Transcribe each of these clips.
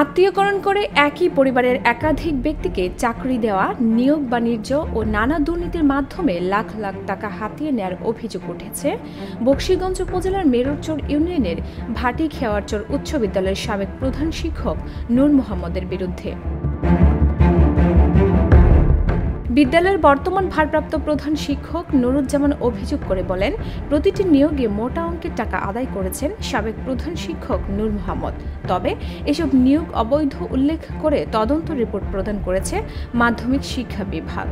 আত্মীয়করণ করে একই পরিবারের একাধিক ব্যক্তিকে চাকরি দেওয়া, নিয়োগ বাণিজ্য ও নানা দুর্নীতির মাধ্যমে লাখ লাখ টাকা হাতিয়ে নেয়ার অভিযোগ উঠেছে বকশীগঞ্জ উপজেলার মেরুরচর ইউনিয়নের ভাটি খেওয়ারচর উচ্চ বিদ্যালয়ের সাবেক প্রধান শিক্ষক নূর মোহাম্মদের বিরুদ্ধে। বিদ্যালয়ের বর্তমান ভারপ্রাপ্ত প্রধান শিক্ষক নুরুজ্জামান অভিযোগ করে বলেন, প্রতিটি নিয়োগে মোটা অঙ্কের টাকা আদায় করেছেন সাবেক প্রধান শিক্ষক নূর মোহাম্মদ। তবে এসব নিয়োগ অবৈধ উল্লেখ করে তদন্ত রিপোর্ট প্রদান করেছে মাধ্যমিক শিক্ষা বিভাগ।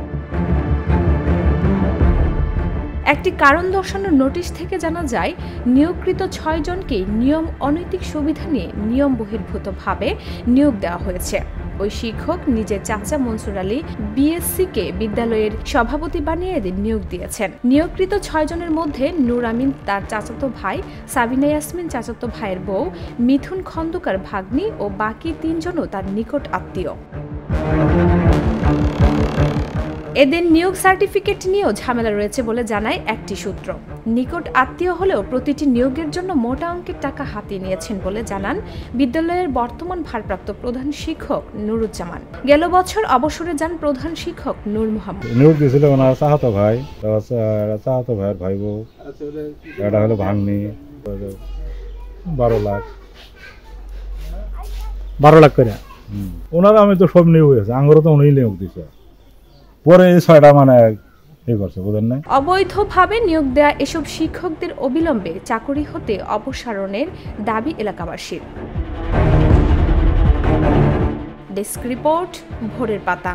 একটি কারণ দর্শানোর নোটিশ থেকে জানা যায়, নিয়োগকৃত ৬ জনকেই নিয়ম অনৈতিক সুবিধা নিয়ে নিয়ম বহির্ভূতভাবে নিয়োগ দেওয়া হয়েছে। ওই শিক্ষক নিজের চাচা মনসুর আলী বিএসসিকে বিদ্যালয়ের সভাপতি বানিয়ে নিয়োগ দিয়েছেন। নিয়োগকৃত ৬ জনের মধ্যে নূর আমিন তার চাচাতো ভাই, সাবিনা ইয়াসমিন চাচাতো ভাইয়ের বউ, মিথুন খন্দকার ভাগ্নি ও বাকি ৩ জনও তার নিকট আত্মীয়। এদের নিয়োগ সার্টিফিকেট নিয়েও ঝামেলা রয়েছে বলে জানায় একটি সূত্র। নিকট আত্মীয় হলেও প্রতিটি নিয়োগের জন্য মোটা অঙ্কের টাকা হাতিয়ে নিয়েছেন বলে জানান বিদ্যালয়ের বর্তমান ভারপ্রাপ্ত প্রধান শিক্ষক নুরুজ্জামান। গেল বছর অবসরে যান প্রধান শিক্ষক নূর মোহাম্মদ। নিয়োগ দিয়েছিল ওনার চাচাতো ভাই, চাচাতো ভাইয়ের ভাই বউ, এটা হলো ভাগ্নি। 12 লাখ করে ওনারা আমি তো সব নিয়োগ হয়েছে, আঙ্গরও তো উনি নিয়োগ দিয়েছে। পরে ৬টা করছে, বোঝেন না। অবৈধভাবে নিয়োগ দেয়া এসব শিক্ষকদের অবিলম্বে চাকরি হতে অপসারণের দাবি এলাকাবাসীর। ডেস্ক রিপোর্ট, ভোরের পাতা।